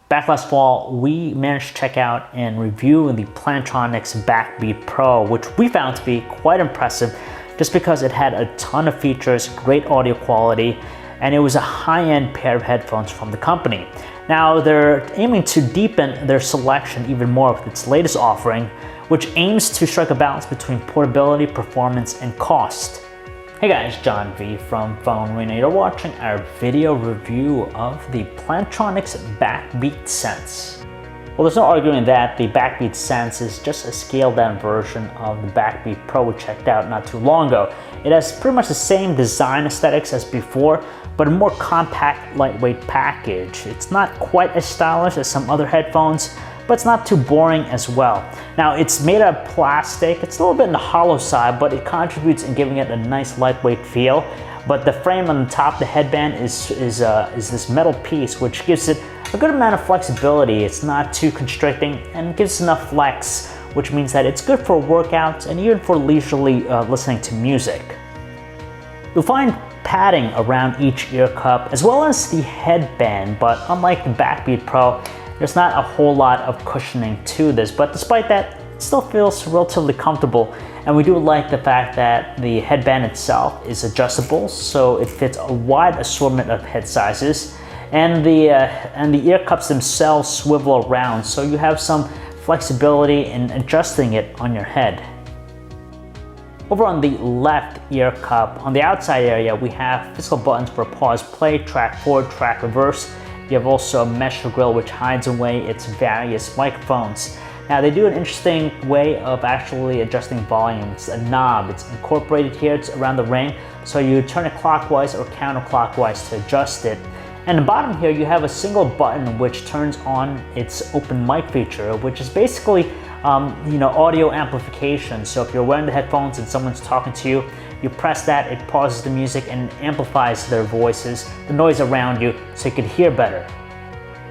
Back last fall, we managed to check out and review the Plantronics BackBeat Pro, which we found to be quite impressive just because it had a ton of features, great audio quality, and it was a high-end pair of headphones from the company. Now, they're aiming to deepen their selection even more with its latest offering, which aims to strike a balance between portability, performance, and cost. Hey guys, John V from PhoneArena. You're watching our video review of the Plantronics BackBeat Sense. Well, there's no arguing that the BackBeat Sense is just a scaled down version of the BackBeat Pro we checked out not too long ago. It has pretty much the same design aesthetics as before, but a more compact, lightweight package. It's not quite as stylish as some other headphones, but it's not too boring as well. Now, it's made out of plastic. It's a little bit on the hollow side, but it contributes in giving it a nice lightweight feel. But the frame on the top of the headband is this metal piece, which gives it a good amount of flexibility. It's not too constricting and gives enough flex, which means that it's good for workouts and even for leisurely listening to music. You'll find padding around each ear cup as well as the headband, but unlike the BackBeat Pro, there's not a whole lot of cushioning to this, but despite that, it still feels relatively comfortable. And we do like the fact that the headband itself is adjustable, so it fits a wide assortment of head sizes. And the ear cups themselves swivel around, so you have some flexibility in adjusting it on your head. Over on the left ear cup, on the outside area, we have physical buttons for pause, play, track forward, track reverse. You have also a mesh grill which hides away its various microphones. Now, they do an interesting way of actually adjusting volume. It's a knob. It's incorporated here. It's around the ring, so you turn it clockwise or counterclockwise to adjust it. And the bottom here, you have a single button which turns on its open mic feature, which is basically audio amplification. So if you're wearing the headphones and someone's talking to you, you press that, it pauses the music and amplifies their voices, the noise around you, so you can hear better.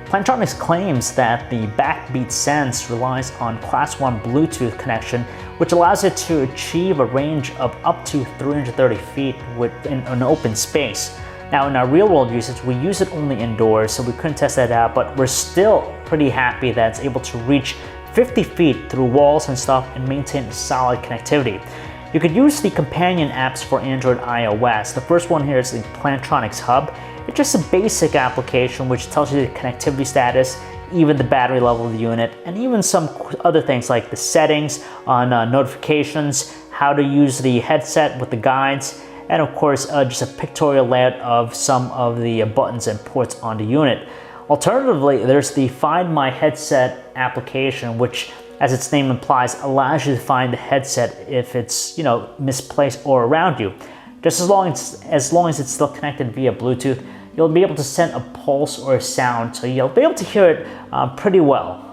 Plantronics claims that the BackBeat Sense relies on Class 1 Bluetooth connection, which allows it to achieve a range of up to 330 feet within an open space. Now, in our real-world usage, we use it only indoors, so we couldn't test that out, but we're still pretty happy that it's able to reach 50 feet through walls and stuff and maintain solid connectivity. You could use the companion apps for Android iOS. The first one here is the Plantronics Hub. It's just a basic application which tells you the connectivity status, even the battery level of the unit, and even some other things like the settings on notifications, how to use the headset with the guides, and of course just a pictorial layout of some of the buttons and ports on the unit. Alternatively, there's the Find My Headset application, which, as its name implies, allows you to find the headset if it's misplaced or around you. Just as long as it's still connected via Bluetooth, you'll be able to send a pulse or a sound, so you'll be able to hear it pretty well.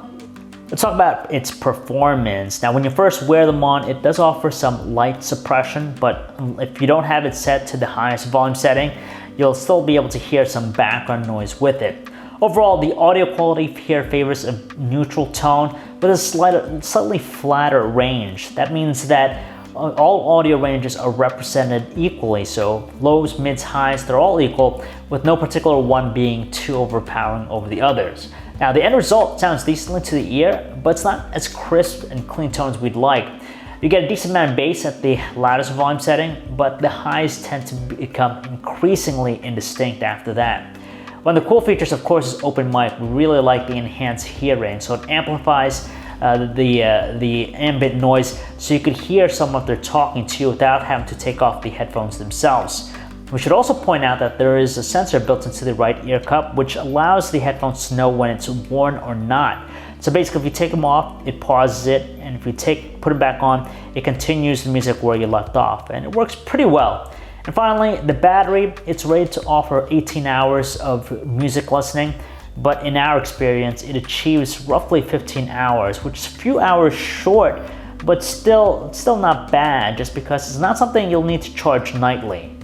Let's talk about its performance. Now, when you first wear them on, it does offer some light suppression, but if you don't have it set to the highest volume setting, you'll still be able to hear some background noise with it. Overall, the audio quality here favors a neutral tone with a slightly flatter range. That means that all audio ranges are represented equally, so lows, mids, highs, they're all equal, with no particular one being too overpowering over the others. Now, the end result sounds decently to the ear, but it's not as crisp and clean tones we'd like. You get a decent amount of bass at the loudest volume setting, but the highs tend to become increasingly indistinct after that. One of the cool features, of course, is open mic. We really like the enhanced hearing, so it amplifies the ambient noise, so you could hear someone if they're talking to you without having to take off the headphones themselves. We should also point out that there is a sensor built into the right ear cup, which allows the headphones to know when it's worn or not. So basically, if you take them off, it pauses it, and if you put it back on, it continues the music where you left off, and it works pretty well. And finally, the battery, it's rated to offer 18 hours of music listening, but in our experience, it achieves roughly 15 hours, which is a few hours short, but still not bad, just because it's not something you'll need to charge nightly.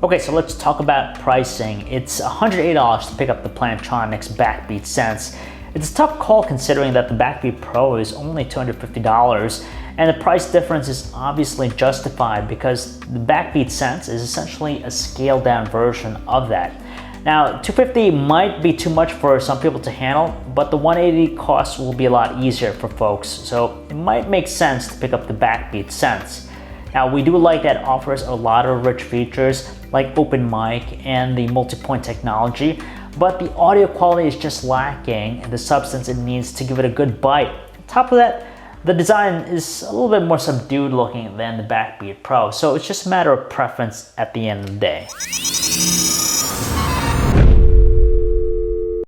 Okay, so let's talk about pricing. It's $108 to pick up the Plantronics BackBeat Sense. It's a tough call considering that the BackBeat Pro is only $250, and the price difference is obviously justified because the BackBeat Sense is essentially a scaled down version of that. Now, $250 might be too much for some people to handle, but the $180 cost will be a lot easier for folks, so it might make sense to pick up the BackBeat Sense. Now, we do like that it offers a lot of rich features like open mic and the multi-point technology, but the audio quality is just lacking the substance it needs to give it a good bite. On top of that, the design is a little bit more subdued looking than the BackBeat Pro, so it's just a matter of preference at the end of the day.